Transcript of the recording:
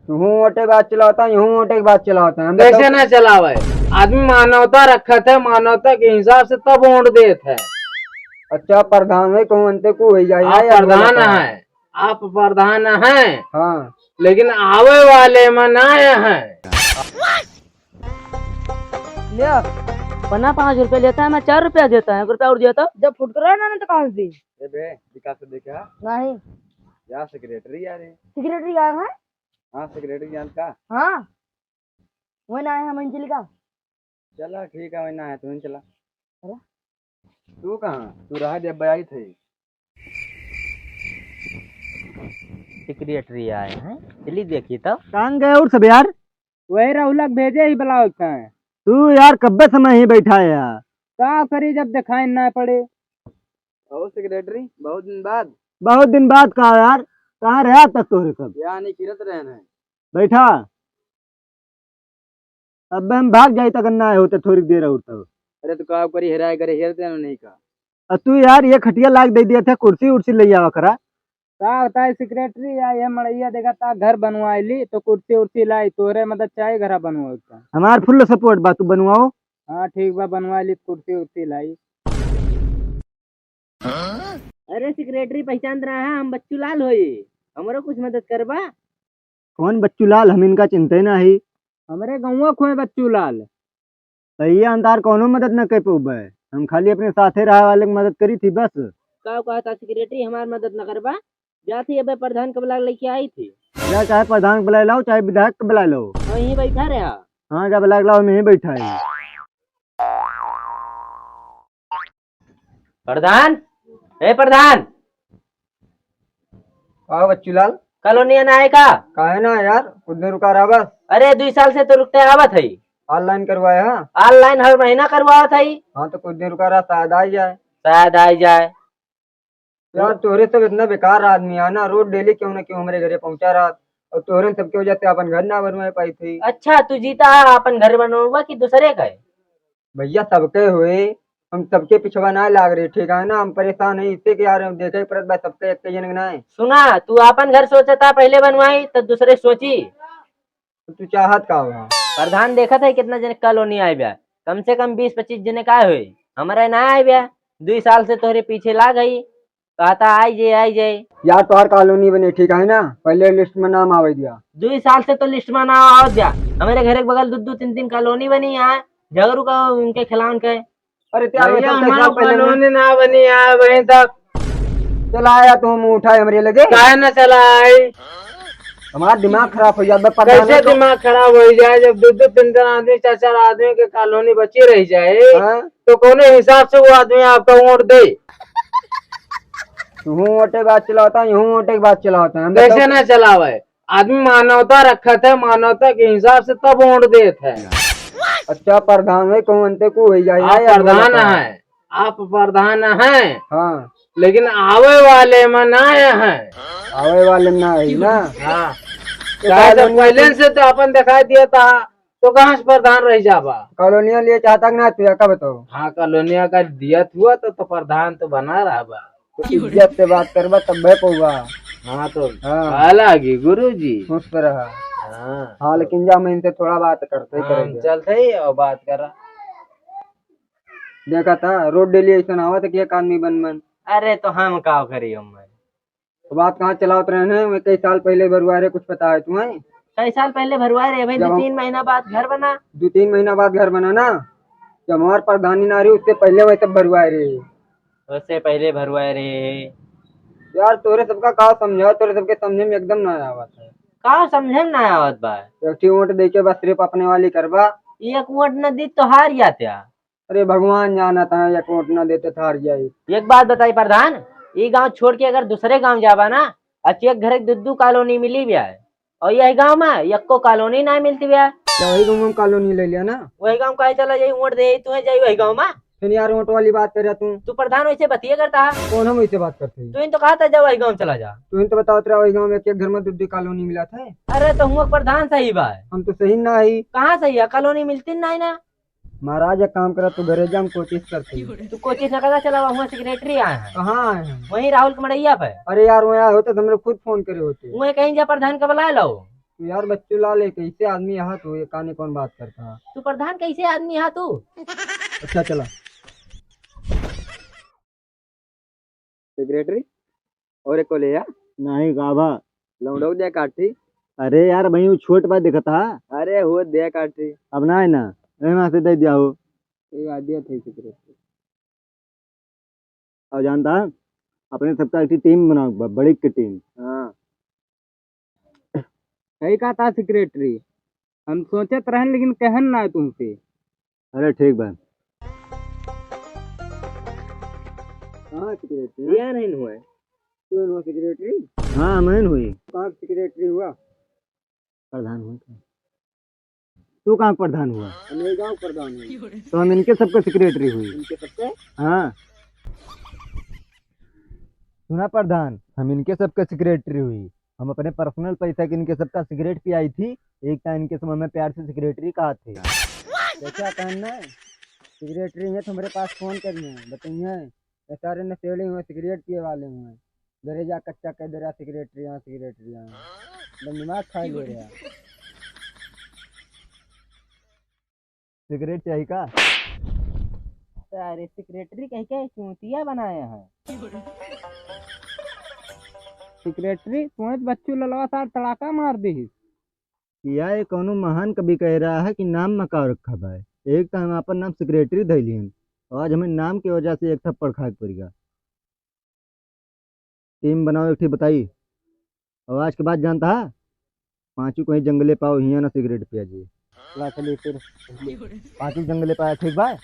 यूं ओटे बात चलाता यूं ओटे की बात चलाता है। कैसे ना चलावे? आदमी मानवता रखत है, मानवता के हिसाब से तब वोट देत है। अच्छा प्रधान है कौन ते को जाए आप प्रधान है, आप प्रधान हैं, हाँ लेकिन आवे वाले में ना हैं। लिया पन्ना 5 रुपए लेता है, मैं 4 रुपया देता है। 1 रुपया और दिया तो जब फुट करा ना तो कहाँ से दी? बे विकास से देखा नहीं यार सेक्रेटरी यार है। सिगरेट आया है। हाँ सेक्रेटरी जान का। हाँ वही ना है मंजिल का। चला ठीक है वही ना है तू चला। अरे तू कहाँ तू रहा जब आई थे। सेक्रेटरी आए हैं, चलिए देखिए तो। कहाँ गए और सब यार। वही राहुलक भेजे ही बुलाओ है। तू यार कब्बे समय ही बैठा है यार। का करी जब दिखाई ना पड़े। ओ सेक्रेटरी बहुत दिन बाद कहा यार। कहाँ रहा तक तोरे सब यहाँ नहीं किरत रहना है। बैठा अब हम भाग जाए तक ना होते थोड़ी देर और तब। अरे तो का करी हेराय करे हेरते नहीं का। तू यार ये खटिया लाग दे दिया था कुर्सी उर्सी ले आवा करा। का होता है सेक्रेटरी या ये मड़ैया देखा था घर बनवाई ली तो कुर्सी उर्सी लाई तोरे मदद चाहे घर बनवाओ का। हमार फुल सपोर्ट बा तू बनवाओ। हाँ ठीक बा बनवा ली कुर्सी उर्सी लाई। अरे सेक्रेटरी पहचान रहा है, हम बच्चू लाल होई, हमारो कुछ मदद करबा। कौन बच्चू लाल हम इनका चिंता ना ही। हमारे गाँव खोए बच्चू लाल। भैया अंतार कौनो मदद न कर पाऊबे। हम खाली अपने साथे रहा वाले की मदद करी थी बस। का कहा था सेक्रेटरी हमार मदद न करबा। जाती अब प्रधान कबला लेके आई थी। या चाहे प्रधान को बुला लाओ चाहे विधायक को बुला लो। वहीं बैठा रहा। हाँ क्या बुला लाओ मैं ही बैठा है। प्रधान ए प्रधान आओ बच्चू लाल। कॉलोनी ना आए का? काहे ना यार कुछ दिन रुका रहा बस। अरे 2 साल से तो रुकते आवत है। ऑनलाइन करवाया हाँ। ऑनलाइन हर महीना करवावत है। हाँ तो कुछ दिन रुका रहा शायद आ जाए। शायद आ जाए। यार तोहरे सब इतना बेकार आदमी है ना रोज डेली क्यों ना क्यों हमारे घरे पहुंचा रहा। और तोहरे सबके वजह से अपन घर ना बनवा पाई थी। अच्छा तू जीता है अपन घर बनवा कि दूसरे का है? भैया सबके हुए हम सबके पिछवा ना लाग रहे ठीक है ना। हम परेशान है इससे कि यार हम देखे परत भाई सबके एक जन ना है। सुना तू अपन घर सोचता पहले बनवाई तो दूसरे सोची। तो तू चाहत का हुआ। प्रधान देखा था कितना जन कॉलोनी आए ब्या, कम से कम 20-25 जने का हुए। हमारे ना आए ब्या, 2 साल से तोहरे पीछे ला गई, कहता आई जाए। यार तोहर कॉलोनी बने ठीक है ना पहले लिस्ट में नाम आवे दिया। 2 साल से तो लिस्ट में ना आओ दिया। हमारे घर के बगल 2-2-3-3 कॉलोनी बनी है, झगड़ू का उनके खिलाफ के। अरे त्यार भैया हमारा कॉलोनी ना बनी है वहीं तक। चला आया तो हम उठाए हमारे लगे। काहे न चला आई? हमारा दिमाग खराब हो जाता। कैसे दिमाग खराब हो जाए जब 2-2-3-3 आदमी 4-4 आदमी के कॉलोनी बची रह जाए। तो कौन हिसाब से वो आदमी आपका वोट दे? यूं ओटे बात चलाता यूं ओटे की बात चलाता है। कैसे ना चलावे? आदमी मानवता रखत है, मानवता के हिसाब से तब वोट देत है। अच्छा प्रधान है कौन ते को जाए। आप प्रधान है, आप प्रधान हैं, हाँ लेकिन आवे वाले में ना हैं। आवे वाले ना है ना। हाँ चाहे तो पहले से तो अपन दिखाई दिया था तो कहाँ से प्रधान रह जाबा। कॉलोनिया लिए चाहता ना तू का बताओ। हाँ कॉलोनिया का दियत हुआ तो प्रधान तो बना रहा बा। तो इज्जत से बात करबा तब भय पऊगा। हाँ तो हाँ अलग गुरु जी। खुश रहा। हाँ हाँ लेकिन जा मैं इनसे थोड़ा बात करते ही करेंगे। चलते ही और बात कर रहा। देखा था रोड डेली ऐसा आवा था कि एक आदमी बन अरे तो हम का करी मैं। तो बात कहाँ चलाते रहे मैं कई साल पहले भरवाए कुछ पता है तुम्हें। कई साल पहले भरवाए रहे भाई, जब 2-3 महीना बाद घर बना। 2-3 महीना बाद घर बना ना। जब हमारे प्रधानी ना रही उससे पहले वही सब भरवाए रहे। उससे पहले भरवाए रहे। यार तोरे सबका का समझा तोरे सबके समझे में एकदम ना आवत है। का समझे ना आवत बा। एक वोट दे के बस सिर्फ अपने वाली करबा। एक वोट न दी तो हार जाते। अरे भगवान जाना था एक वोट न देते तो हार जाये। एक बात बताई प्रधान, ये गांव छोड़ के अगर दूसरे गांव जाबा ना, अच्छी एक घर 2-2 कॉलोनी मिली भी है, और यही गांव में एक को कॉलोनी ना मिलती भी है। क्या वही गाँव में कॉलोनी ले लिया ना। वही गांव कहे चला जाई वोट दे तुम्हें जाई वही गांव में। फिर यार वोट वाली बात कर रहा तू प्रधान वैसे बतिया करता है। कौन हम वैसे बात करते हैं। तू तो कहा था जा वही गांव चला जा। तू तो बताओ तेरा वही गाँव में एक घर में 2-2 कॉलोनी मिला था। अरे तो हम प्रधान सही बा। हम तो सही ना ही। कहाँ सही है, कॉलोनी मिलती नहीं ना। महाराज एक काम करा तू घरे जा हम कोशिश करते। तू कोशिश न करता चला वहाँ सेक्रेटरी आए हैं। कहाँ आए हैं। वही राहुल के मड़ैया पे। अरे यार वहाँ होते तो हमने खुद फोन करे होते। वही कहीं जा प्रधान का बुला लो। यार बच्चू लाल एक कैसे आदमी यहाँ तो ये काने कौन बात करता है। तू प्रधान कैसे आदमी है तू? अच्छा चला। सेक्रेटरी और एक को ले यार। नहीं गाभा लौंडो दे काटी। अरे यार वही छोट बात देखा था। अरे वो दे काटी अब ना है ना वहाँ से दे दिया हो। एक आइडिया थी सेक्रेटरी। और जानता है अपने सबका एक टीम बनाओ बड़ी की टीम। हाँ सही कहा था सेक्रेटरी, हम सोचत रहन लेकिन कहन ना है तुमसे। अरे ठीक बा। हाँ सेक्रेटरी क्या नहीं हुआ है? तू हुआ सेक्रेटरी? हाँ मैं हुई। कहाँ सेक्रेटरी हुआ? प्रधान हुआ। तू कहाँ प्रधान हुआ? मेरे गाँव प्रधान हुआ। तो हम इनके सबके सेक्रेटरी हुई। इनके सबके? हाँ सुना प्रधान, हम इनके सबके सेक्रेटरी हुई। हम अपने पर्सनल पैसा के इनके सबका सिगरेट पियाई थी। एक टाइम इनके समय में प्यार से सेक्रेटरी कहा थे। क्या कहना है सेक्रेटरी है तुम्हारे पास फोन करिए बताइए सारे नशेड़े हुए सिगरेट पिए वाले हुए दरे जा कच्चा कह दे रहा सेक्रेटरी यहाँ दिमाग खा ले रहा। सिगरेट चाहिए का? अरे सेक्रेटरी कह के चूतिया बनाया है। सेक्रेटरी तुम्हें बच्चू ललवा साथ तड़ाका मार दी। किया ये कोनो महान कवि कह रहा है कि नाम मका रखा भाई। एक तो हम अपन नाम सेक्रेटरी धैलियन आज हमें नाम की वजह से एक थप्पड़ खा के पड़ेगा। टीम बनाओ एक बताई और आज के बाद जानता है पांचों कहीं जंगले पाओ हिया ना सिगरेट पिया जी। चलिए फिर पांचों जंगले पाया ठीक भाई।